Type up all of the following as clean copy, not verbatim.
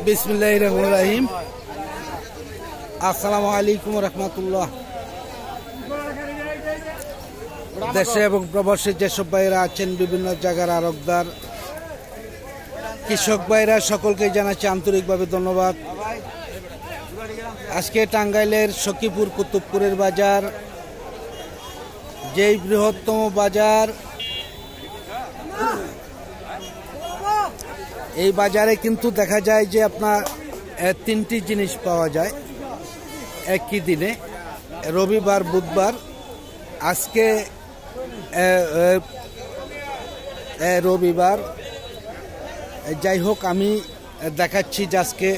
বিসমিল্লাহির রহমানির রহিম। আসসালামু আলাইকুম রহমতুল্লাহ। দেশে এবং প্রবাসে যেসব ভাইরা আছেন, বিভিন্ন জায়গার আড়তদার, কৃষক ভাইরা, সকলকে জানাচ্ছি আন্তরিকভাবে ধন্যবাদ। আজকে টাঙ্গাইলের সখীপুর কুতুবপুরের বাজার, যেই বৃহত্তম বাজার, এই বাজারে কিন্তু দেখা যায় যে আপনার তিনটি জিনিস পাওয়া যায় একই দিনে, রবিবার বুধবার। আজকে রবিবার। যাই হোক, আমি দেখাচ্ছি যে আজকে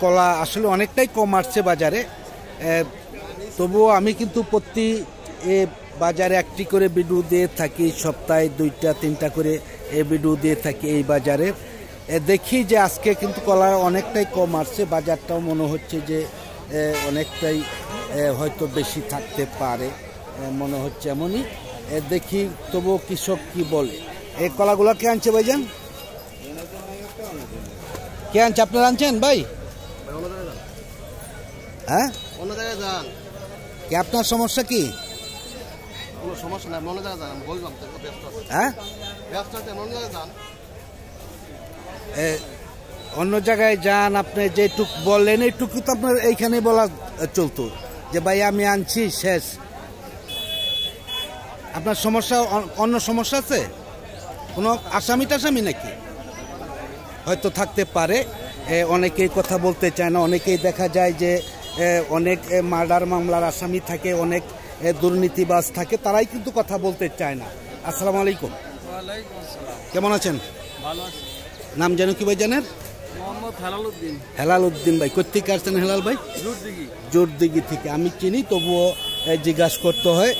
কলা আসলে অনেকটাই কম আসছে বাজারে, তবুও আমি কিন্তু প্রতি বাজারে একটি করে ভিডিও দিয়ে থাকি, সপ্তাহে 2-3টা করে ভিডিও দিয়ে থাকি এই বাজারে। দেখি যে আজকে কিন্তু কলা অনেকটাই কম আসছে, বাজারটাও মনে হচ্ছে যে অনেকটাই হয়তো বেশি থাকতে পারে, মনে হচ্ছে এমনই। দেখি তবুও কৃষক কি বলে। এই কলাগুলো কে আনছে ভাইজান? কে আনছে? আপনারা আনছেন ভাই? হ্যাঁ, কি আপনার সমস্যা কি? হ্যাঁ, অন্য জায়গায় যান, আপনি যেটুক বললেন এইটুকু তো আপনার এইখানে বলা চলতো যে ভাই আমি আনছি, শেষ। আপনার সমস্যা, অন্য সমস্যা আছে? কোনো আসামি টাসামি নাকি? হয়তো থাকতে পারে। অনেকেই কথা বলতে চায় না, অনেকেই দেখা যায় যে অনেক মার্ডার মামলার আসামি থাকে, অনেক দুর্নীতিবাজ থাকে, তারাই কিন্তু কথা বলতে চায় না। আসসালামু আলাইকুম। কেমন আছেন? ভালো আছি। নাম যেন কি ভাই জানেন? মোহাম্মদ হেলাল উদ্দিন। হেলাল উদ্দিন ভাই, কোথেকে আসছেন হেলাল ভাই? জোরদিঘি। জোরদিঘি থেকে। আমি চিনি, তবুও জিজ্ঞাসা করতে হয়।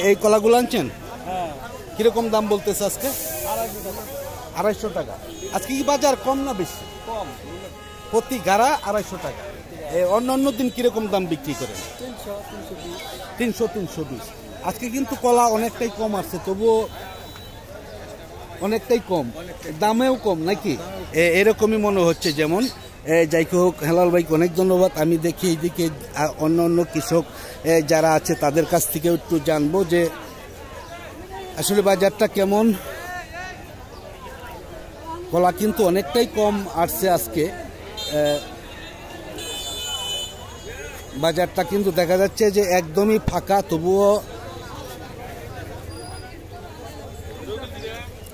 এই কলাগুলো আনছেন? হ্যাঁ। কিরকম দাম বলতেছে আজকে? 250 টাকা। আজকে কি বাজার কম না বেশি? কম। প্রতি গাড়া 250 টাকা। অন্য দিন কিরকম দাম বিক্রি করেন? 300-320। আজকে কিন্তু কলা অনেকটাই কম আসছে, তবুও অনেকটাই কম, দামেও কম নাকি? এরকমই মনে হচ্ছে। যেমন যাই হোক, হেলাল ভাইকে অনেক ধন্যবাদ। আমি দেখি এইদিকে অন্য কৃষক যারা আছে তাদের কাছ থেকে একটু জানবো যে আসলে বাজারটা কেমন। কলা কিন্তু অনেকটাই কম আসছে আজকে, বাজারটা কিন্তু দেখা যাচ্ছে যে একদমই ফাঁকা। তবুও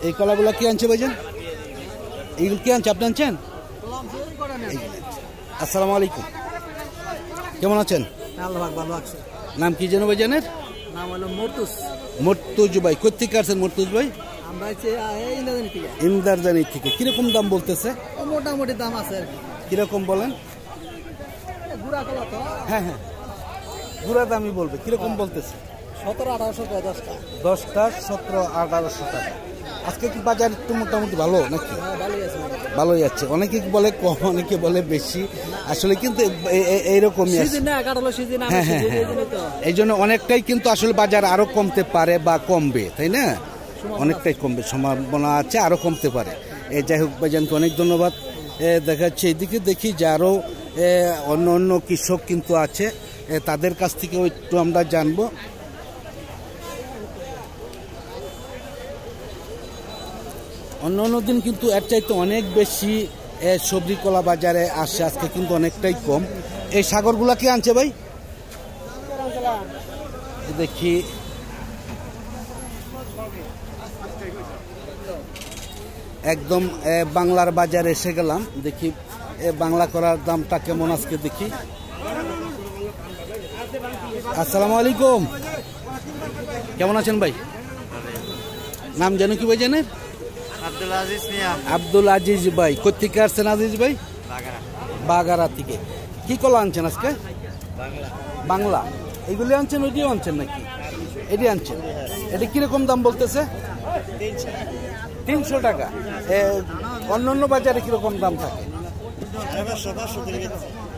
এই কলাগুলো কি আনছে ভাইজান? এইগুলো কি আনছে? আপনি আনছেন? আসসালামু আলাইকুম। কেমন আছেন? ভালো আছে। নাম কি যেন ভাইজানের? নাম হলো মর্তুজ। মর্তুজ ভাই, কোথেকে আসছেন মর্তুজ ভাই? আমরা ইন্দারজানি থেকে। ইন্দারজানি থেকে। কিরকম দাম বলতেছে? মোটামুটি দাম আছে আর কি। কিরকম বলেন? গুড়া কলা তো? হ্যাঁ, গুড়া দামই বলবে। কিরকম বলতেছে? 1700-1800 টাকা। 10টা 1700-1800 টাকা। আজকে কি বাজার একটু মোটামুটি ভালো নাকি? ভালোই আছে। অনেকে বলে কম, অনেকে বলে বেশি, আসলে কিন্তু এইরকমই আছে। হ্যাঁ, এই জন্য অনেকটাই কিন্তু আসলে বাজার আরো কমতে পারে বা কমবে, তাই না? অনেকটাই কমবে, সম্ভাবনা আছে, আরো কমতে পারে। যাই হোক ভাইজানকে অনেক ধন্যবাদ। দেখাচ্ছে এদিকে, দেখি যে আরো অন্য কৃষক কিন্তু আছে, তাদের কাছ থেকেও একটু আমরা জানবো। অন্য দিন কিন্তু এর চাইতে অনেক বেশি সবজি কলা বাজারে আসে, আজকে কিন্তু অনেকটাই কম। এই সাগরগুলা কি আনছে ভাই? দেখি, একদম বাংলার বাজারে এসে গেলাম। দেখি বাংলা করার দামটা কেমন আজকে দেখি। আসসালামু আলাইকুম। কেমন আছেন ভাই? নাম যেন কি ভাই জানেন? আব্দুল আজিজ ভাই, কোথেকে আসছেন আজিজ ভাই? বাগারা থেকে। কি কলা আনছেন আজকে? বাংলা। এইগুলি আনছেন, ওইটিও আনছেন নাকি? এটি আনছেন। এটা কিরকম দাম বলতেছে? 300 টাকা। অন্য বাজারে কিরকম দাম থাকে?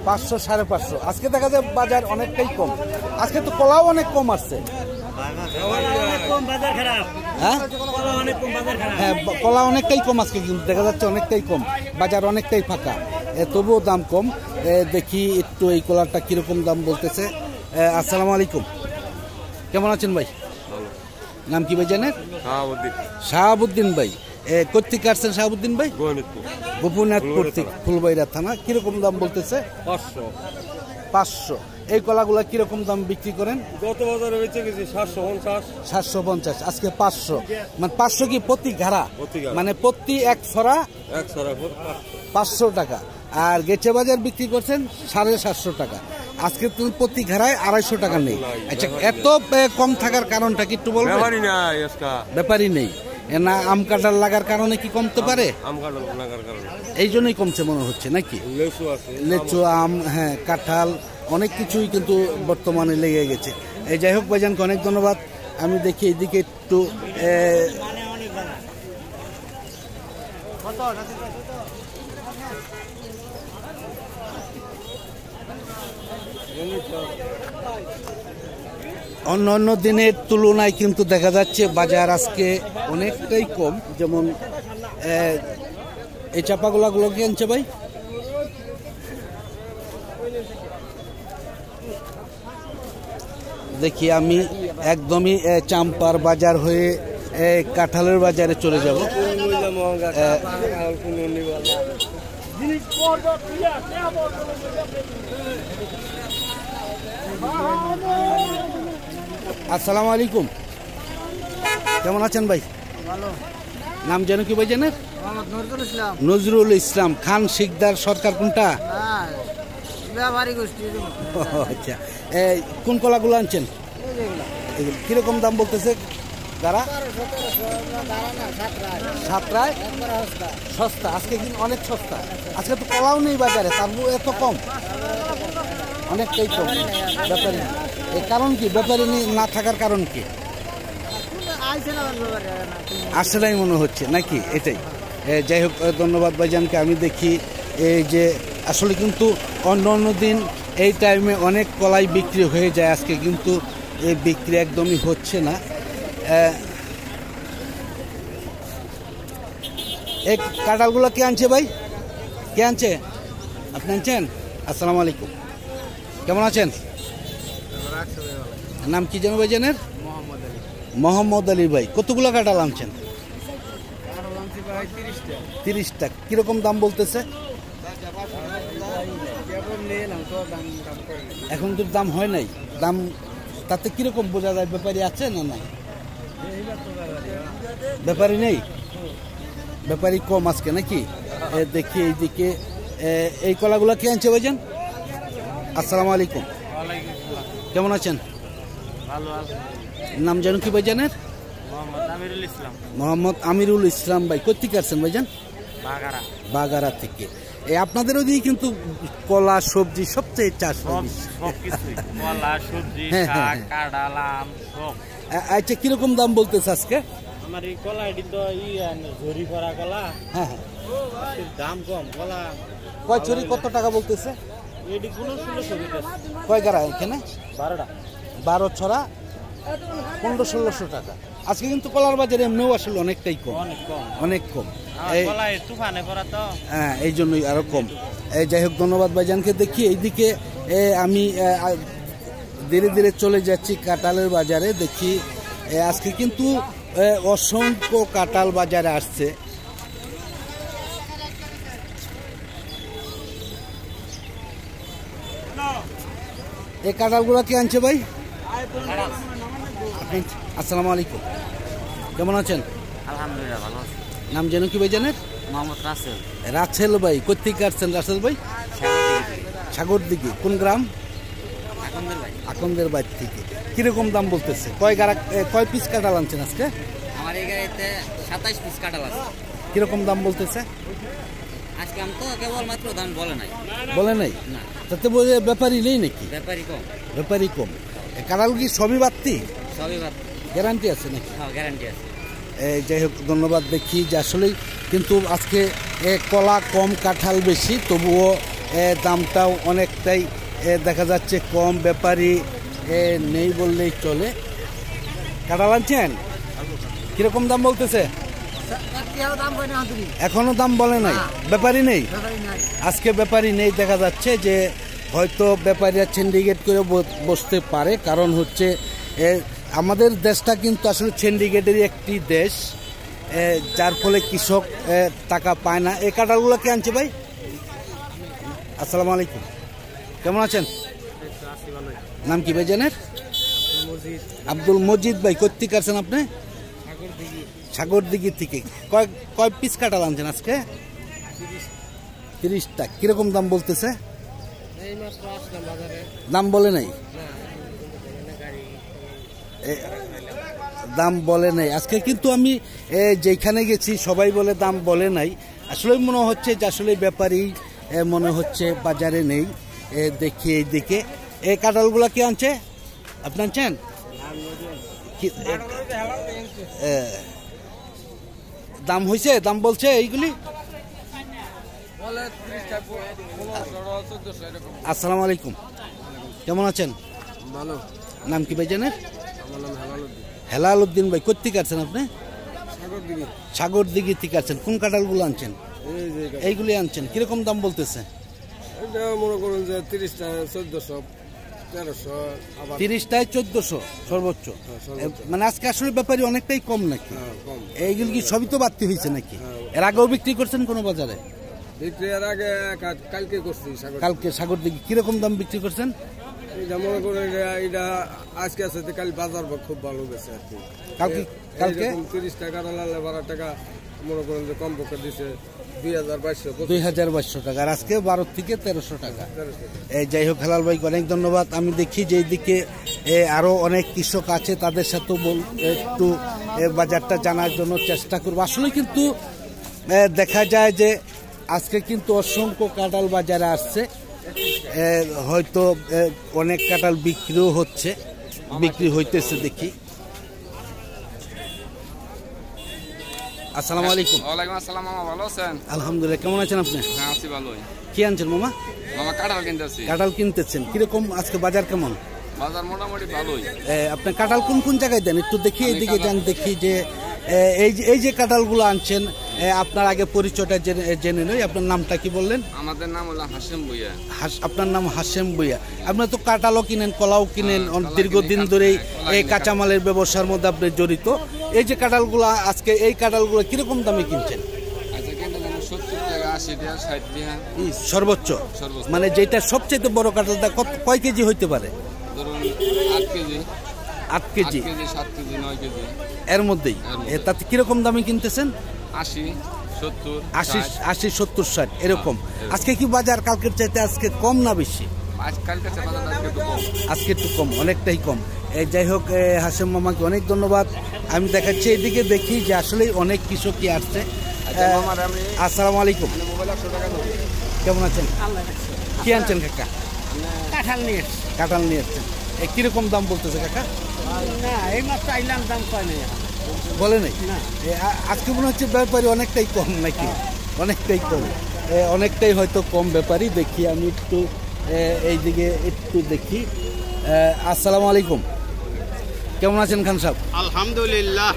500-550। আজকে দেখা যায় বাজার অনেকটাই কম। আজকে তো কলাও অনেক কম আসছে। হ্যাঁ হ্যাঁ, কলা অনেকটাই কম আজকে, কিন্তু দেখা যাচ্ছে অনেকটাই কম, বাজার অনেকটাই ফাঁকা, তবুও দাম কম। দেখি একটু এই কলাটা কিরকম দাম বলতেছে। আসসালামু আলাইকুম, কেমন আছেন ভাই? নাম কি ভাই জানেন? শাহাবুদ্দিন ভাই। কোথেকে আসছেন শাহাবুদ্দিন ভাই? গোপীনাথপুর থেকে, ফুলবাইরা থানা। কিরকম দাম বলতেছে? 500। এই কলাগুলা কিরকম দাম বিক্রি করেন? গত বাজারে বেচে গেছি 750, আজকে 500। মানে 500 কি প্রতি ঘাড়া? মানে প্রতি এক ছড়া 500 টাকা। আর গেছে বাজার বিক্রি করছেন 750 টাকা। আজকে তুমি প্রতি ঘাড়ায় 250 টাকা নেই। আচ্ছা, এত কম থাকার কারণটা কি একটু বলবেন? ব্যাপারই নেই না, আম কাঁঠাল লাগার কারণে কি কমতে পারে? এই জন্যই কমছে মনে হচ্ছে নাকি? লেচু, আম, হ্যাঁ, কাঁঠাল, অনেক কিছুই কিন্তু বর্তমানে লেগে গেছে। এই যাই হোক ভাইজানকে অনেক ধন্যবাদ। আমি দেখি এইদিকে একটু অন্য অন্য দিনের তুলনায় কিন্তু দেখা যাচ্ছে বাজার আজকে অনেকটাই কম। যেমন এই চাপাগুলাগুলো কি আনছে ভাই? দেখি আমি একদমই চাম্পার বাজার হয়ে কাঁঠালের বাজারে চলে যাব। আসসালামু আলাইকুম, কেমন আছেন ভাই? ভালো। নাম যেন কি ভাই জানেন? নজরুল ইসলাম। নজরুল ইসলাম খান শিকদার সরকার কোনটা? আচ্ছা, কোন কলাগুলো আনছেন? কিরকম দাম বলতেছে যারা? 7 সস্তা। আজকে কিন্তু অনেক সস্তা। আজকে তো কলাও নেই বাজারে, তারপর এত কম, অনেকটাই কম। ব্যাপারী এই কারণ কি? ব্যাপারী না থাকার কারণ কি? আসে নাই মনে হচ্ছে নাকি? এটাই। যাই হোক, ধন্যবাদ ভাইজানকে। আমি দেখি এই যে আসলে কিন্তু অন্য অন্য দিন এই টাইমে অনেক কলাই বিক্রি হয়ে যায়, আজকে কিন্তু এই বিক্রি একদমই হচ্ছে না। এই কাঁঠালগুলো কে আনছে ভাই? কে আনছে? আপনি আনছেন? আসসালামু আলাইকুম, কেমন আছেন? নাম কি যেন ভাই জানেন? মোহাম্মদ আলী ভাই। কতগুলো কাঁঠাল আনছেন? 30টা। কিরকম দাম বলতেছে? এখন তো দাম হয় নাই। দাম তাতে কিরকম বোঝা যায়? ব্যাপারী আছে না নাই? ব্যাপারী নেই, ব্যাপারী কম আজকে নাকি? দেখি এইদিকে এই কলাগুলা কে আনছে ভাইজান? আসসালামু আলাইকুম, কেমন আছেন? নাম জানো কি ভাইজানের? মোহাম্মদ আমিরুল ইসলাম ভাই। কোথেকে আসছেন ভাইজান? বাগারা থেকে। আপনাদের ওদিকে কিন্তু কলা সবজি সবচেয়ে চাষ হয়। আচ্ছা, কিরকম দাম বলতেছে আজকে? আমার এই কলা এটি তো ঝুরি ভরা কলা। হ্যাঁ, দাম কম। কলা কয় ঝুরি কত টাকা বলতেছে? এটি 1600 কয় গাড়া এখানে? 12 ছড়া 1500-1600 টাকা। আজকে কিন্তু কলার বাজারে এমনিও আসলে অনেকটাই কম, অনেক কম। হ্যাঁ, এই জন্যই আরো কম। যাই হোক, ধন্যবাদ ভাইজানকে। দেখি এইদিকে আমি ধীরে ধীরে চলে যাচ্ছি কাঁঠালের বাজারে। দেখি আজকে কিন্তু অসংখ্য কাঁঠাল বাজারে আসছে। এই কাঁঠালগুলো কি আনছে ভাই? আসসালামু আলাইকুম, কেমন আছেন? আলহামদুলিল্লাহ, ভালো আছি। নাম যেন কি ভাই জানেন? মোহাম্মদ রাসেল। রাসেল ভাই। কোথেকে আসছেন রাসেল ভাই? সাগর দিকে। কোন গ্রাম? আকন্দের বাইর থেকে। কিরকম দাম বলতেছে? কয় পিস কাঁঠাল আনছেন আজকে? আমার এই গাড়িতে 27 পিস কাঁঠাল আছে। কিরকম দাম বলতেছে আজকে? আমি তো কেবলমাত্র দাম বলে নাই না। তাতে বোঝে ব্যাপারী নেই নাকি? ব্যাপারী কম। কাঁঠাল কি সবই বাড়তি? সবই বাড়তি। গ্যারান্টি আছে নাকি? হ্যাঁ, গ্যারান্টি আছে। যাই হোক, ধন্যবাদ। দেখি যে আসলেই কিন্তু আজকে কলা কম, কাঁঠাল বেশি, তবুও দামটাও অনেকটাই দেখা যাচ্ছে কম। ব্যাপারী নেই বললেই চলে। কাঁঠাল আনছেন? কিরকম দাম বলতেছে? এখনো দাম বলে নাই, ব্যাপারই নেই আজকে, ব্যাপারই নেই। দেখা যাচ্ছে যে হয়তো ব্যাপারীরা সিন্ডিকেট করে বসতে পারে, কারণ হচ্ছে আমাদের দেশটা কিন্তু আসলে সিন্ডিকেটেরই একটি দেশ, যার ফলে কৃষক টাকা পায় না। এই কাঁঠালগুলো কে আনছে ভাই? আসসালামু আলাইকুম, কেমন আছেন? নাম কি ভাই জানেন? আব্দুল মজিদ ভাই। কোথেকে আসছেন আপনি? সাগরদিঘি থেকে। কয় পিস কাঁঠাল আনছেন আজকে? 30টা। কিরকম দাম বলতেছে? দাম বলে নাই, দাম বলে নাই আজকে। কিন্তু আমি যেখানে গেছি সবাই বলে দাম বলে নাই। আসলে মনে হচ্ছে যে আসলে ব্যাপারী মনে হচ্ছে বাজারে নেই। দেখি এইদিকে এই কাঁঠালগুলা কে আনছে? আপনি আনছেন? দাম হয়েছে? দাম বলছে এইগুলি? আসসালামু আলাইকুম, কেমন আছেন? ভালো। নাম কি ভাই জানেন? আমার নাম হেলাল উদ্দিন ভাই। কোথেকে আসছেন আপনি? সাগরদিঘি থেকে আসছেন। কোন কাঁঠালগুলো আনছেন? এইগুলি আনছেন। কিরকম দাম বলতেছে? এটা মনে করুন যে 30টা 1400 1300, 30টায় 1400 সর্বোচ্চ। মানে আজকে আসলে ব্যাপারী অনেকটাই কম নাকি? এইগুলি কি সবই তো বাড়তি হয়েছে নাকি? এর আগেও বিক্রি করছেন কোনো বাজারে? বিক্রি এর আগে কালকে করছি। কালকে সাগরদিঘি। কিরকম দাম বিক্রি করছেন? এটা মনে করেন এটা আজকে আছে, কাল বাজার খুব ভালো গেছে আর কি। কালকে 30 টাকা 12 টাকা মনে করেন যে কম পক্ষে দিছে 2200 টাকা, আর আজকে 12 থেকে 1300 টাকা। যাই হোক হেলাল ভাই অনেক ধন্যবাদ। আমি দেখি যে এইদিকে আরো অনেক কৃষক আছে, তাদের সাথে একটু বাজারটা জানার জন্য চেষ্টা করবো। আসলে কিন্তু দেখা যায় যে আজকে কিন্তু অসংখ্য কাঁঠাল বাজারে আসছে, হয়তো অনেক কাঁঠাল বিক্রিও হচ্ছে, বিক্রি হইতেছে দেখি। আসসালামু আলাইকুম। ওয়ালাইকুম আসসালাম মামা, ভালো আছেন? আলহামদুলিল্লাহ, কেমন আছেন আপনি? হ্যাঁ আছি ভালোই। কি আনছেন মামা? মামা কাঁঠাল কিনতেছি। কাঁঠাল কিনতেছেন। কিরকম আজকে বাজার কেমন? বাজার মোটামুটি ভালোই। আপনি কাঁঠাল কোন কোন জায়গায় দেন একটু দেখি, এইদিকে যান দেখি যে এই যে কাঁঠালগুলো আনছেন, আপনার আগে পরিচয়টা জেনে নই। আপনার নামটা কি বললেন? আমাদের নাম হলো হাশেম ভুইয়া। আপনার নাম হাশেম ভুইয়া। আপনার তো কাঁঠালও কিনেন, কলাও কিনেন, দীর্ঘদিন ধরেই এই কাঁচামালের ব্যবসার মধ্যে আপনি জড়িত। এই যে কাঁঠালগুলো আজকে, এই কাঁঠালগুলো কিরকম দামে কিনছেন? আচ্ছা কিনতে 70 টাকা 80 টাকা 60 টাকা সর্বোচ্চ। মানে যেটা সবচেয়ে বড় কাঁঠালটা কয় কেজি হইতে পারে? ধরুন 8 কেজি। 8 কেজি, 7 কেজি, 9 কেজি এর মধ্যেই। তাতে কিরকম দামে কিনতেছেন? 80 70 80 70 60 এরকম। আজকে কি বাজার কালকের চাইতে আজকে কম না বেশি? আজকালকার বাজার একটু কম। আজকে একটু কম, অনেকটাই কম। যাই হোক হাশেম মামাকে অনেক ধন্যবাদ। আমি দেখাচ্ছি এইদিকে দেখি যে আসলে অনেক কৃষকই আসছে। আসসালামু আলাইকুম, কেমন আছেন? কি আনছেন কাকা? কাঁঠাল নিয়ে কাঁঠাল নিয়ে আসছেন। কিরকম দাম বলতেছে কাকা? না এই মাত্র আইলাম, দাম কয় নাই, বলে নাই। আজকে মনে হচ্ছে ব্যাপারী অনেকটাই কম নাকি? অনেকটাই কম, অনেকটাই হয়তো কম ব্যাপারী। দেখি আমি একটু এইদিকে একটু দেখি। আসসালামু আলাইকুম, কেমন আছেন খান সাহেব? আলহামদুলিল্লাহ।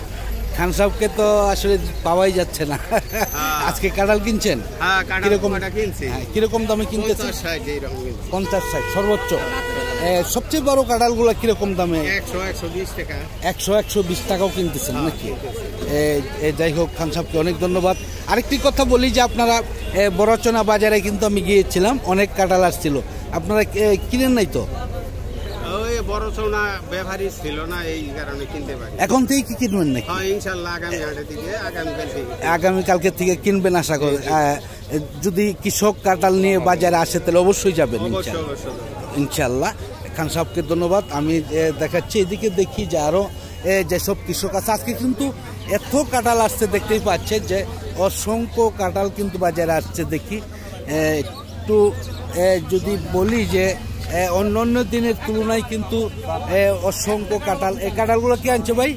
খান সাহেবকে তো আসলে পাওয়াই যাচ্ছে না। আজকে কাঁঠাল কিনছেন? হ্যাঁ কিরকম কিনছি? কিরকম দামে কিনতেছেন? 50 60 সর্বোচ্চ। সবচেয়ে বড় কাঁঠালগুলো কিরকম দামে? 100-120 টাকা। 100-120 টাকাও কিনতেছেন নাকি? যাই হোক খান সাহেবকে অনেক ধন্যবাদ। আরেকটি কথা বলি যে আপনারা বড়চনা বাজারে কিন্তু আমি গিয়েছিলাম, অনেক কাঁঠাল আসছিল, আপনারা কিনেন নাই তো? ওই বড় চৌনা ব্যাপারী ছিল না, এই কারণে কিনতে পারি। এখন থেকে কি কিনবেন নাকি? হ্যাঁ ইনশাআল্লাহ আগামী হাটে থেকে আগামীকালকে থেকে কিনবেন আশা করি। যদি কৃষক কাঁঠাল নিয়ে বাজারে আসে তাহলে অবশ্যই যাবেন ইনশাআল্লাহ। খান সাহেবকে ধন্যবাদ। আমি দেখাচ্ছি এদিকে দেখি যে আরো যেসব কৃষক আছে। আজকে কিন্তু এত কাঁঠাল আসছে, দেখতেই পাচ্ছে যে অসংখ্য কাঁঠাল কিন্তু বাজারে আসছে। দেখি একটু যদি বলি যে অন্য অন্য দিনের তুলনায় কিন্তু অসংখ্য কাঁঠাল। এই কাঁঠালগুলো কি আনছে ভাই?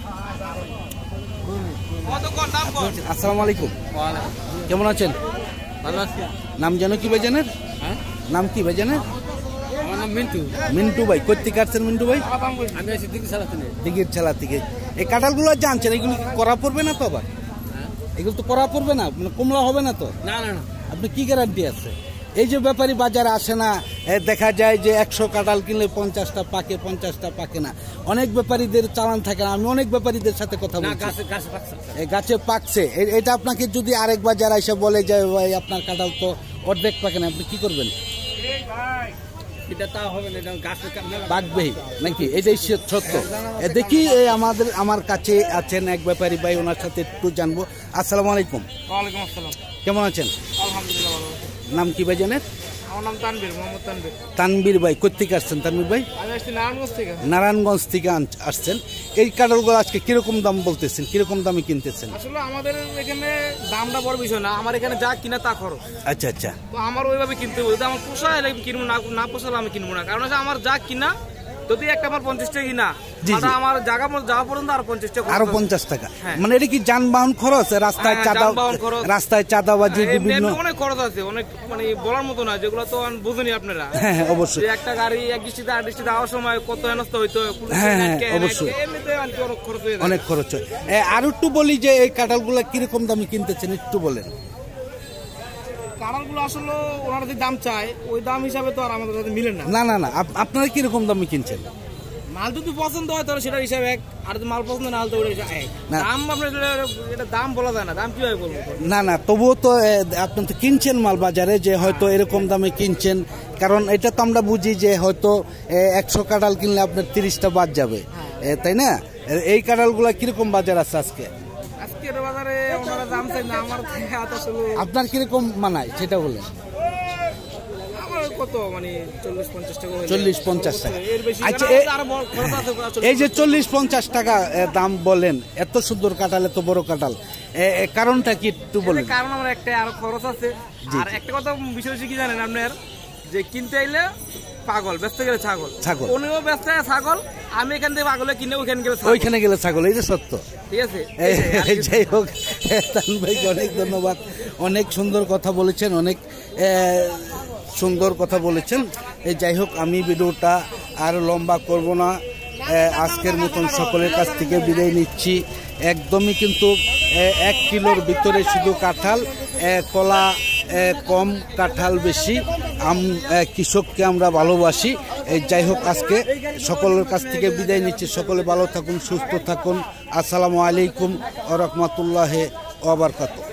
আসসালামু আলাইকুম, কেমন আছেন? ভালো আছি। নাম জানো কি ভাই জানেন? নাম কি ভাই জানেন? আমার নাম মিন্টু। মিন্টু ভাই কই কাটছেন মিন্টু ভাই? আমি আছি দিঘির ছালা থেকে। দিঘির ছালা থেকে। এই কাঁঠালগুলো জানছেন এগুলো করা পড়বে না তো আবার? এগুলো তো করা পড়বে না, মানে কমলা হবে না তো? না না না, আপনি কি গ্যারান্টি আছে? এই যে ব্যাপারী বাজারে আসে না, দেখা যায় যে 100 কাঁঠাল কিনলে 50টা পাকে, 50টা পাকে না। অনেক ব্যাপারীদের চালান থাকে না, আমি অনেক ব্যাপারীদের সাথে কথা বলছি। গাছে পাকছে, এটা আপনাকে যদি আরেক বাজার এসে বলে যে ভাই আপনার কাঁঠাল তো অর্ধেক পাকে না, আপনি কি করবেন? এটা তা হবে না, এটা গাছ পাকবেই নাকি? এটাই সত্য। দেখি আমার কাছে আছেন এক ব্যাপারী ভাই, ওনার সাথে একটু জানবো। আসসালামু আলাইকুম। ওয়ালাইকুম আসসালাম। কেমন আছেন? আলহামদুলিল্লাহ ভালো। নাম কি ভাই জানেন? আমার নাম তানবীর, মোহাম্মদ তানবীর। তানবীর ভাই কোথেকে আসছেন? তানবীর ভাই আমি আসছি নারায়ণগঞ্জ থেকে। নারায়ণগঞ্জ থেকে আসছেন। এই কাঁঠালগুলো আজকে কিরকম দাম বলতেছেন, কিরকম দামে কিনতেছেন? আসলে আমাদের এখানে দামটা বড় বিষয় না, আমার এখানে যা কিনা তা খরচ। আচ্ছা আচ্ছা, তো আমার ওইভাবে কিনতে হবে। যদি আমার পোষায় আমি কিনবো, না পোষালে আমি কিনবো না। কারণ হচ্ছে আমার যা কিনা, যদি একটা আমার 50 টাকা কিনা, আমার জায়গা যাওয়া পর্যন্ত আরো 50 টাকা, আরো 50 টাকা। মানে এটা কি যানবাহন খরচ, রাস্তায় চাঁদাবাজি, বিভিন্ন অনেক খরচ আছে, অনেক মানে বলার মতো না, যেগুলো তো বুঝেনি আপনারা। হ্যাঁ অবশ্যই। একটা গাড়ি এক ডিস্ট্রিক্ট আর ডিস্ট্রিক্ট যাওয়ার সময় কত হেনস্থা হইতো। হ্যাঁ অবশ্যই, এমনিতে অনেক খরচ হয়ে যায়। অনেক খরচ হয়। আর একটু বলি যে এই কাঁঠালগুলো কিরকম দামে কিনতেছেন একটু বলেন। কাঁঠালগুলো আসলে ওনারা যে দাম চায় ওই দাম হিসাবে তো আর আমাদের সাথে মিলে না। না না না, আপনারা কিরকম দামে কিনছেন? মাল যদি পছন্দ হয় তাহলে সেটা হিসাবে এক, আর যদি মাল পছন্দ না হলে তো ওটা এক। দাম আপনার এটা দাম বলা যায় না, দাম কিভাবে বলবো? না না, তবুও তো আপনি তো কিনছেন মাল বাজারে, যে হয়তো এরকম দামে কিনছেন। কারণ এটা তো আমরা বুঝি যে হয়তো 100 কাঁঠাল কিনলে আপনার 30টা বাদ যাবে, তাই না? এই কাঁঠালগুলো কিরকম বাজার আছে আজকে? আজকের বাজারে ওনারা দাম চাই না, আমার আপনার কিরকম মানায় সেটা বলেন। কত মানে 40-50 টাকা, 40-50 টাকা। আচ্ছা, এই যে 40-50 টাকা দাম বলেন, এত সুন্দর কাঁঠাল, এত বড় কাঁঠাল, কারণটা কি একটু বলেন? কারণ আমার একটা আরো খরচ আছে। আর একটা কথা বিষয় কি জানেন আপনার, যে কিনতে আইলে পাগল, ব্যস্ত গেলে ছাগল। উনিও ব্যস্ত ছাগল, আমি এখান থেকে পাগলে কিনে ওইখানে গেলে ছাগল। এই যে সত্য, ঠিক আছে। যাই হোক, তান ভাইকে অনেক ধন্যবাদ, অনেক সুন্দর কথা বলেছেন, অনেক সুন্দর কথা বলেছেন। যাই হোক, আমি ভিডিওটা আর লম্বা করব না, আজকের মতন সকলের কাছ থেকে বিদায় নিচ্ছি। একদমই কিন্তু 1 কিলোর ভিতরে শুধু কাঁঠাল, কলা কম, কাঁঠাল বেশি। কৃষককে আমরা ভালোবাসি। যাই হোক, আজকে সকলের কাছ থেকে বিদায় নিচ্ছি। সকলে ভালো থাকুন, সুস্থ থাকুন। আসসালামু আলাইকুম ওয়া রাহমাতুল্লাহি ওয়া বারাকাতুহু।